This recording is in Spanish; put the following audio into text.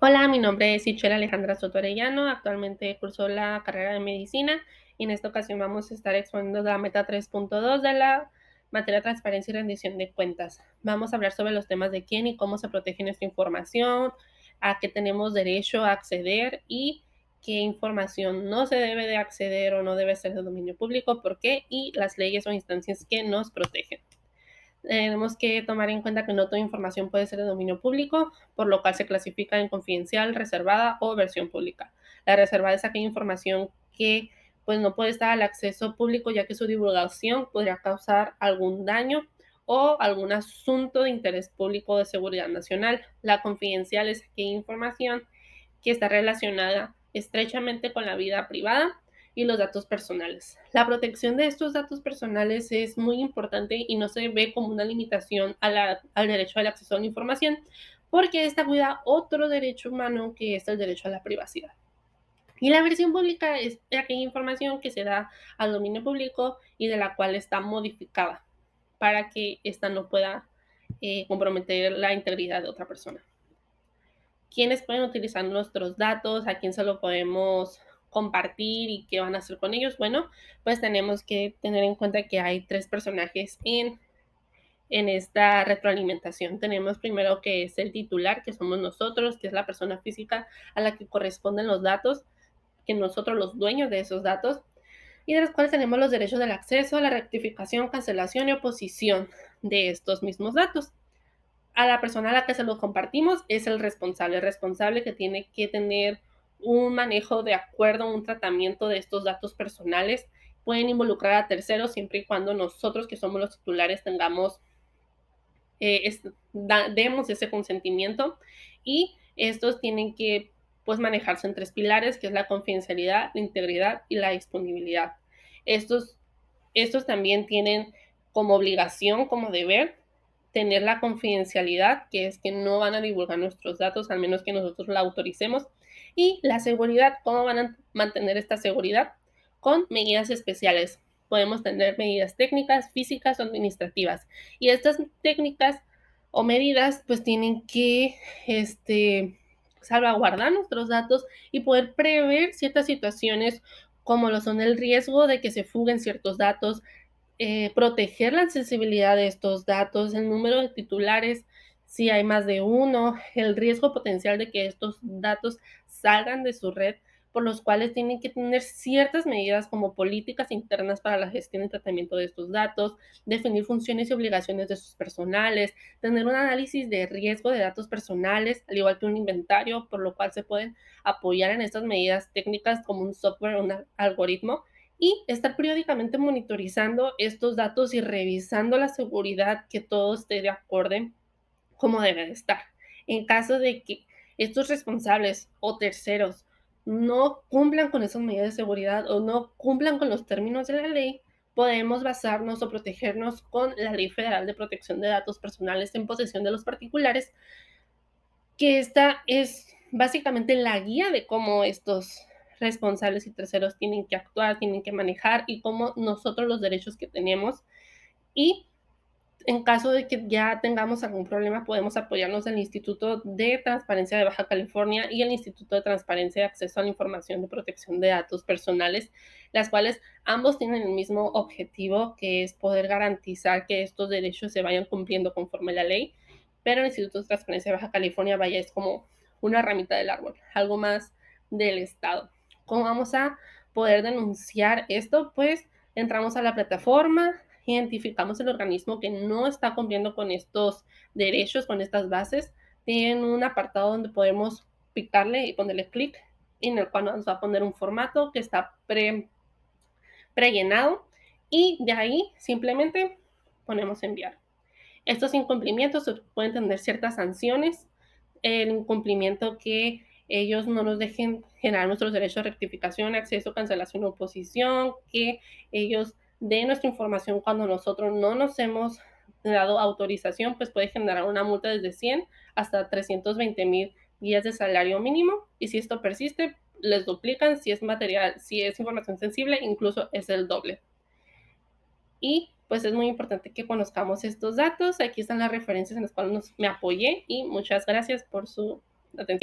Hola, mi nombre es Sichela Alejandra Soto Arellano. Actualmente curso la carrera de medicina y en esta ocasión vamos a estar exponiendo la meta 3.2 de la materia transparencia y rendición de cuentas. Vamos a hablar sobre los temas de quién y cómo se protege nuestra información, a qué tenemos derecho a acceder y qué información no se debe de acceder o no debe ser de dominio público, por qué y las leyes o instancias que nos protegen. Tenemos que tomar en cuenta que no toda información puede ser de dominio público, por lo cual se clasifica en confidencial, reservada o versión pública. La reservada es aquella información que pues no puede estar al acceso público, ya que su divulgación podría causar algún daño o algún asunto de interés público o de seguridad nacional. La confidencial es aquella información que está relacionada estrechamente con la vida privada y los datos personales. La protección de estos datos personales es muy importante y no se ve como una limitación al derecho al acceso a la información, porque esta cuida otro derecho humano que es el derecho a la privacidad. Y la versión pública es aquella información que se da al dominio público y de la cual está modificada para que ésta no pueda comprometer la integridad de otra persona. ¿Quiénes pueden utilizar nuestros datos? ¿A quién se lo podemos compartir y qué van a hacer con ellos? Bueno, pues tenemos que tener en cuenta que hay tres personajes en esta retroalimentación. Tenemos primero que es el titular, que somos nosotros, que es la persona física a la que corresponden los datos, que nosotros los dueños de esos datos, y de los cuales tenemos los derechos del acceso, la rectificación, cancelación y oposición de estos mismos datos. A la persona a la que se lo compartimos es el responsable que tiene que tener un manejo de acuerdo, un tratamiento de estos datos personales. Pueden involucrar a terceros siempre y cuando nosotros, que somos los titulares, tengamos, demos ese consentimiento, y estos tienen que pues manejarse en tres pilares, que es la confidencialidad, la integridad y la disponibilidad. Estos, estos también tienen como obligación, como deber, tener la confidencialidad, que es que no van a divulgar nuestros datos al menos que nosotros la autoricemos, y la seguridad, cómo van a mantener esta seguridad con medidas especiales. Podemos tener medidas técnicas, físicas o administrativas, y estas técnicas o medidas pues tienen que salvaguardar nuestros datos y poder prever ciertas situaciones como lo son el riesgo de que se fuguen ciertos datos, proteger la accesibilidad de estos datos, el número de titulares, si hay más de uno, el riesgo potencial de que estos datos salgan de su red, por los cuales tienen que tener ciertas medidas como políticas internas para la gestión y tratamiento de estos datos, definir funciones y obligaciones de sus personales, tener un análisis de riesgo de datos personales, al igual que un inventario, por lo cual se pueden apoyar en estas medidas técnicas como un software o un algoritmo, y estar periódicamente monitorizando estos datos y revisando la seguridad, que todo esté de acuerdo como debe de estar. En caso de que estos responsables o terceros no cumplan con esas medidas de seguridad o no cumplan con los términos de la ley, podemos basarnos o protegernos con la Ley Federal de Protección de Datos Personales en posesión de los particulares, que esta es básicamente la guía de cómo estos responsables y terceros tienen que actuar, tienen que manejar y cómo nosotros los derechos que tenemos. Y en caso de que ya tengamos algún problema, podemos apoyarnos en el Instituto de Transparencia de Baja California y el Instituto de Transparencia y Acceso a la Información de Protección de Datos Personales, las cuales ambos tienen el mismo objetivo, que es poder garantizar que estos derechos se vayan cumpliendo conforme la ley. Pero el Instituto de Transparencia de Baja California, vaya, es como una ramita del árbol, algo más del Estado. ¿Cómo vamos a poder denunciar esto? Pues entramos a la plataforma, identificamos el organismo que no está cumpliendo con estos derechos, con estas bases. Tienen un apartado donde podemos picarle y ponerle clic, en el cual nos va a poner un formato que está prellenado, y de ahí simplemente ponemos enviar. Estos incumplimientos pueden tener ciertas sanciones, el incumplimiento que ellos no nos dejen generar nuestros derechos de rectificación, acceso, cancelación o oposición, que ellos den nuestra información cuando nosotros no nos hemos dado autorización, pues puede generar una multa desde 100 hasta 320,000 días de salario mínimo, y si esto persiste, les duplican. Si es material, si es información sensible, incluso es el doble. Y pues es muy importante que conozcamos estos datos. Aquí están las referencias en las cuales me apoyé, y muchas gracias por su atención.